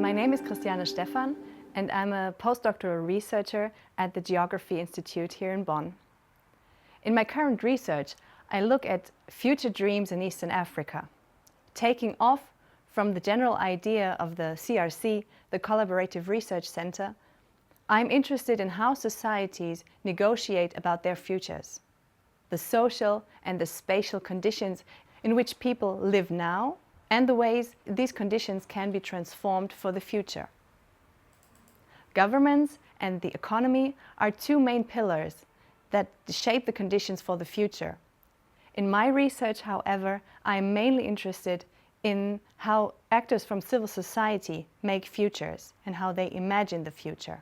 My name is Christiane Stephan and I'm a postdoctoral researcher at the Geography Institute here in Bonn. In my current research, I look at future dreams in Eastern Africa, taking off from the general idea of the CRC, the Collaborative Research Center. I'm interested in how societies negotiate about their futures, the social and the spatial conditions in which people live now, and the ways these conditions can be transformed for the future. Governments and the economy are two main pillars that shape the conditions for the future. In my research, however, I am mainly interested in how actors from civil society make futures and how they imagine the future.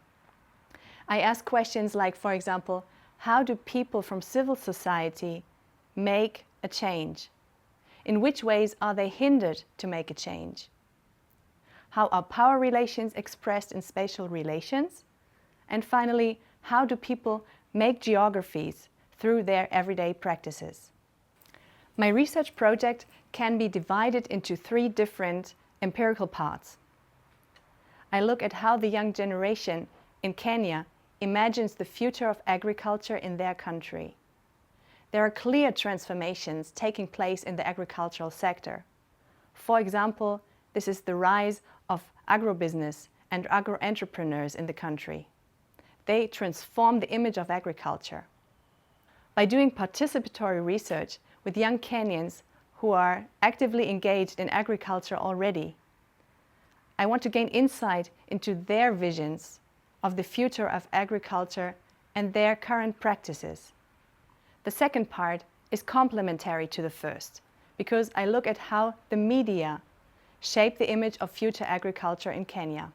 I ask questions like, for example, how do people from civil society make a change? In which ways are they hindered to make a change? How are power relations expressed in spatial relations? And finally, how do people make geographies through their everyday practices? My research project can be divided into three different empirical parts. I look at how the young generation in Kenya imagines the future of agriculture in their country. There are clear transformations taking place in the agricultural sector. For example, this is the rise of agrobusiness and agro-entrepreneurs in the country. They transform the image of agriculture. By doing participatory research with young Kenyans who are actively engaged in agriculture already, I want to gain insight into their visions of the future of agriculture and their current practices. The second part is complementary to the first, because I look at how the media shape the image of future agriculture in Kenya.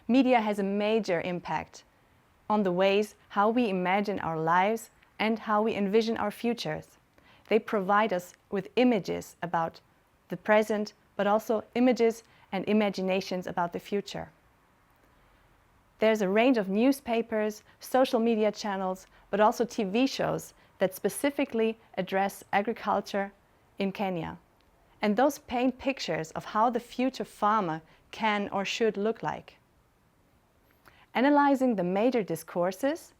Media has a major impact on the ways how we imagine our lives and how we envision our futures. They provide us with images about the present, but also images and imaginations about the future. There's a range of newspapers, social media channels, but also TV shows that specifically address agriculture in Kenya. And those paint pictures of how the future farmer can or should look like. Analyzing the major discourses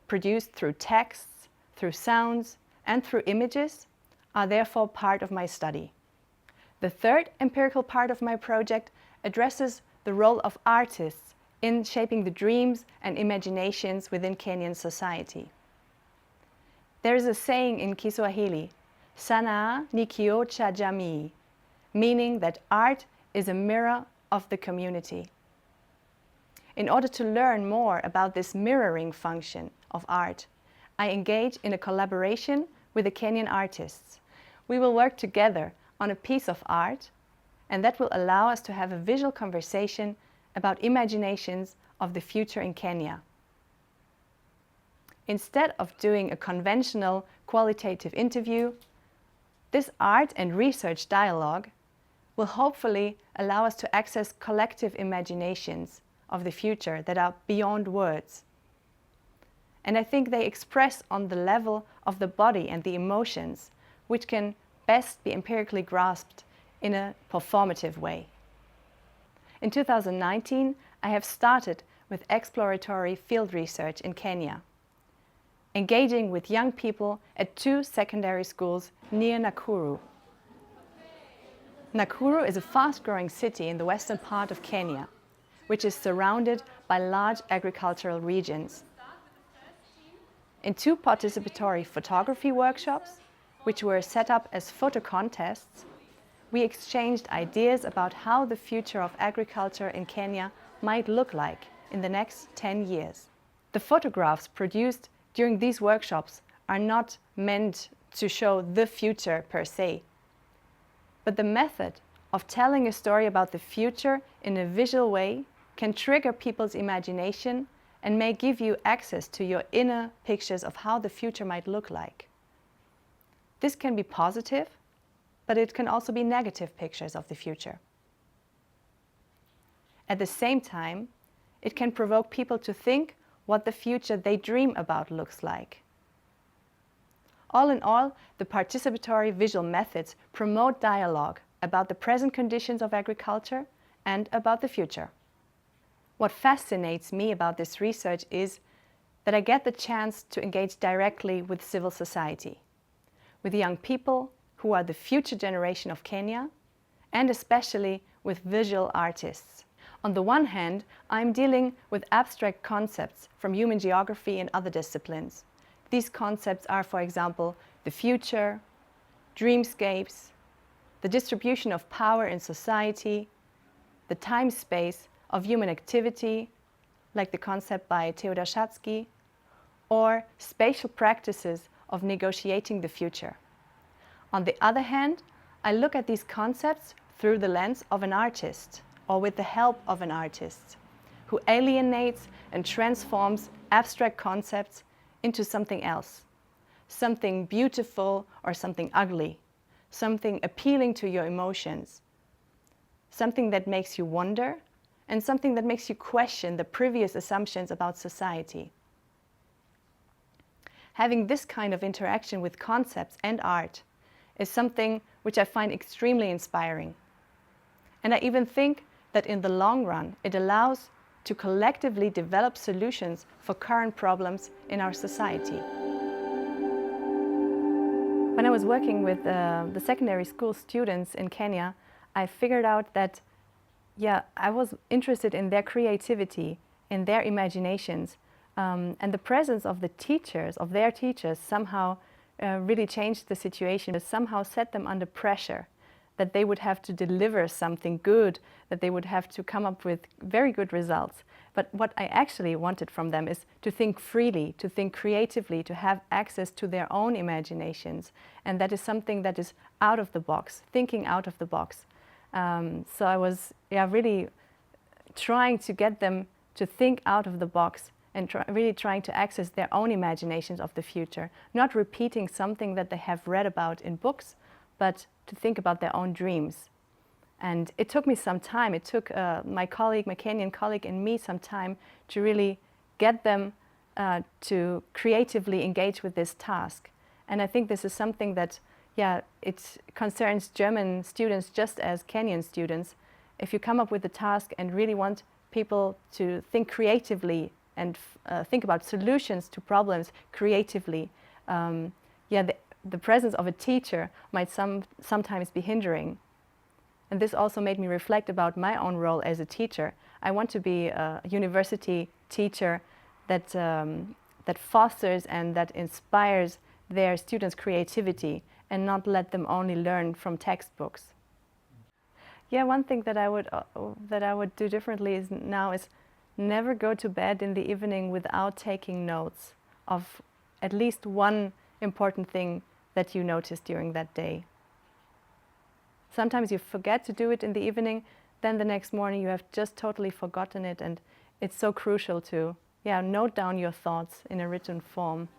produced through texts, through sounds, and through images are therefore part of my study. The third empirical part of my project addresses the role of artists in shaping the dreams and imaginations within Kenyan society. There is a saying in Kiswahili, "Sanaa ni kioo cha jamii," meaning that art is a mirror of the community. In order to learn more about this mirroring function of art, I engage in a collaboration with the Kenyan artists. We will work together on a piece of art, and that will allow us to have a visual conversation about imaginations of the future in Kenya. Instead of doing a conventional qualitative interview, this art and research dialogue will hopefully allow us to access collective imaginations of the future that are beyond words. And I think they express on the level of the body and the emotions, which can best be empirically grasped in a performative way. In 2019, I have started with exploratory field research in Kenya, engaging with young people at 2 secondary schools near Nakuru. Nakuru is a fast-growing city in the western part of Kenya, which is surrounded by large agricultural regions. In 2 participatory photography workshops, which were set up as photo contests, we exchanged ideas about how the future of agriculture in Kenya might look like in the next 10 years. The photographs produced during these workshops are not meant to show the future per se, but the method of telling a story about the future in a visual way can trigger people's imagination and may give you access to your inner pictures of how the future might look like. This can be positive, but it can also be negative pictures of the future. At the same time, it can provoke people to think what the future they dream about looks like. All in all, the participatory visual methods promote dialogue about the present conditions of agriculture and about the future. What fascinates me about this research is that I get the chance to engage directly with civil society, with young people who are the future generation of Kenya, and especially with visual artists. On the one hand, I'm dealing with abstract concepts from human geography and other disciplines. These concepts are, for example, the future, dreamscapes, the distribution of power in society, the time-space of human activity, like the concept by Theodor Schatzky, or spatial practices of negotiating the future. On the other hand, I look at these concepts through the lens of an artist, or with the help of an artist, who alienates and transforms abstract concepts into something else, something beautiful or something ugly, something appealing to your emotions, something that makes you wonder, and something that makes you question the previous assumptions about society. Having this kind of interaction with concepts and art is something which I find extremely inspiring. And I even think that in the long run, it allows to collectively develop solutions for current problems in our society. When I was working with the secondary school students in Kenya, I figured out that, I was interested in their creativity, in their imaginations, and the presence of the teachers, of their teachers, somehow really changed the situation, somehow set them under pressure, that they would have to deliver something good, that they would have to come up with very good results. But what I actually wanted from them is to think freely, to think creatively, to have access to their own imaginations. And that is something that is out of the box, thinking out of the box. So I was really trying to get them to think out of the box and really trying to access their own imaginations of the future, not repeating something that they have read about in books, but to think about their own dreams. And it took me some time. It took my Kenyan colleague and me some time to really get them to creatively engage with this task. And I think this is something that, it concerns German students just as Kenyan students. If you come up with a task and really want people to think creatively and think about solutions to problems creatively, the presence of a teacher might sometimes be hindering. And this also made me reflect about my own role as a teacher. I want to be a university teacher that fosters and that inspires their students' creativity and not let them only learn from textbooks. One thing that I would do differently is never go to bed in the evening without taking notes of at least one important thing that you noticed during that day. Sometimes you forget to do it in the evening, then the next morning you have just totally forgotten it, and it's so crucial to note down your thoughts in a written form.